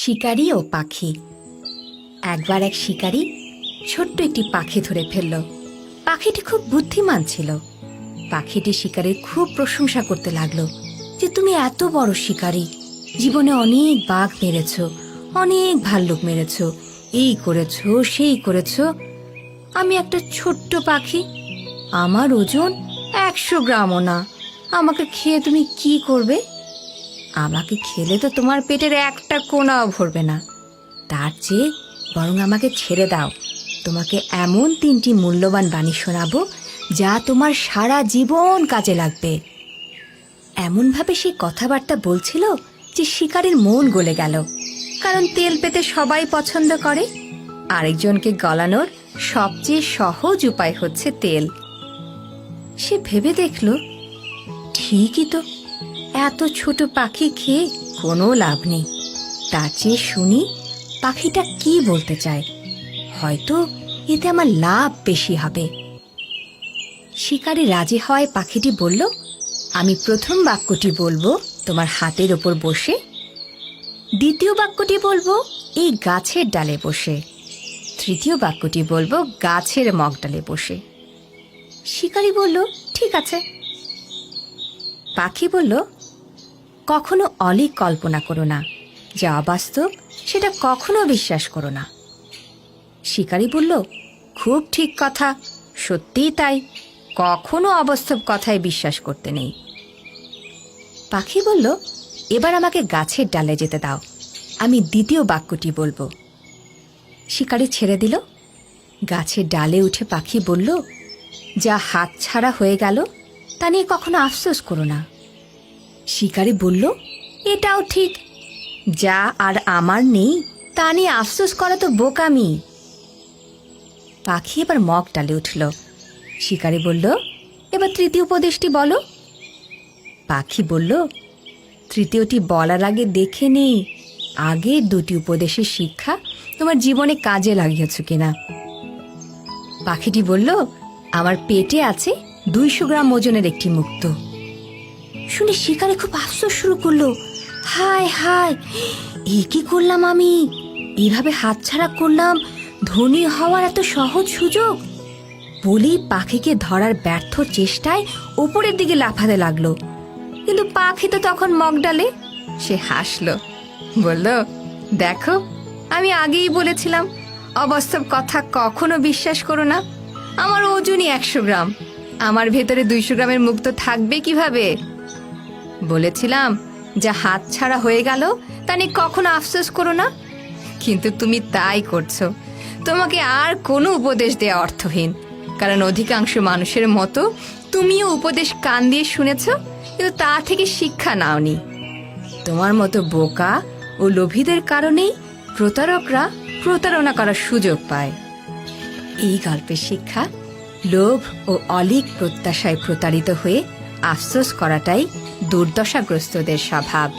শিকারী ও পাখি। একবার এক শিকারী ছোট্ট একটি পাখি ধরে ফেলল। পাখিটি খুব বুদ্ধিমান ছিল। পাখিটি শিকারীর খুব প্রশংসা করতে লাগলো যে তুমি এত বড় শিকারী, জীবনে অনেক বাঘ মেরেছ, অনেক ভাল্লুক মেরেছ, এই করেছ সেই করেছ। আমি একটা ছোট্ট পাখি, আমার ওজন 100 গ্রামও না। আমাকে খেয়ে তুমি কি করবে? আমাকে খেলে তো তোমার পেটের একটা কোণাও ভরবে না। তার চেয়ে বরং আমাকে ছেড়ে দাও। তোমাকে এমন 3টি মূল্যবান বাণী শোনাবো যা তোমার সারা জীবন কাজে লাগবে। এমনভাবে সে কথাবার্তা বলছিল যে শিকারীর মন গলে গেল, কারণ তেল পেতে সবাই পছন্দ করে। আরেকজনকে গলানোর সবচেয়ে সহজ উপায় হচ্ছে তেল। সে ভেবে দেখল, ঠিকই তো, এত ছোট পাখি খেয়ে কোনো লাভ নেই। তার চেয়ে শুনি পাখিটা কি বলতে চায়, হয়তো এতে আমার লাভ বেশি হবে। শিকারী রাজি হয়। পাখিটি বলল, আমি প্রথম বাক্যটি বলবো তোমার হাতের ওপর বসে, দ্বিতীয় বাক্যটি বলবো এই গাছের ডালে বসে, তৃতীয় বাক্যটি বলবো গাছের মগডালে বসে। শিকারী বলল, ঠিক আছে। পাখি বলল, কখনো অলীক কল্পনা করো না, যা অবাস্তব সেটা কখনো বিশ্বাস করো না। শিকারী বলল, খুব ঠিক কথা, সত্যিই তাই, কখনো অবাস্তব কথায় বিশ্বাস করতে নেই। পাখি বলল, এবার আমাকে গাছের ডালে যেতে দাও, আমি দ্বিতীয় বাক্যটি বলবো। শিকারী ছেড়ে দিল। গাছের ডালে উঠে পাখি বলল, যা হাতছাড়া হয়ে গেল তা নিয়ে কখনো আফসোস করো না। শিকারী বলল, এটাও ঠিক, যা আর আমার নেই তা নিয়ে আফসোস করা তো বোকামি। পাখি এবার মগ ডালে উঠল। শিকারী বলল, এবার তৃতীয় উপদেশটি বলো। পাখি বলল, তৃতীয়টি বলার আগে দেখে নেই আগের 2টি উপদেশের শিক্ষা তোমার জীবনে কাজে লাগিয়েছ কিনা। পাখিটি বলল, আমার পেটে আছে 200 গ্রাম ওজনের একটি মুক্ত। শুনে শিকারী খুব আফসোস শুরু করলো, হায় হায়, এ কি করলাম আমি? এইভাবে হাতছাড়া করলাম ধনী হওয়ার এত সহজ সুযোগ। বলেই পাখিকে ধরার ব্যর্থ চেষ্টায় উপরের দিকে লাফাতে লাগলো। কিন্তু পাখি তো তখন মগডালে। সে হাসলো, বলল, দেখো, আমি আগেই বলেছিলাম অবাস্তব কথা কখনো বিশ্বাস করো না। আমার ওজনই 100 গ্রাম, আমার ভেতরে 200 গ্রামের মুক্ত থাকবে কিভাবে? বলেছিলাম যা হাত ছাড়া হয়ে গেল তা নিয়ে কখনো আফসোস করো না, কিন্তু তুমি তাই করছো। তোমাকে আর কোনো উপদেশ দেওয়া অর্থহীন, কারণ অধিকাংশ মানুষের মতো তুমিও উপদেশ কান দিয়ে শুনেছ, কিন্তু তা থেকে শিক্ষা নাওনি। তোমার মতো বোকা ও লোভীদের কারণেই প্রতারকরা প্রতারণা করার সুযোগ পায়। এই গল্পের শিক্ষা, লোভ ও অলীক প্রত্যাশায় প্রতারিত হয়ে আফসোস করাটাই দুর্দশাগ্রস্তদের স্বভাব।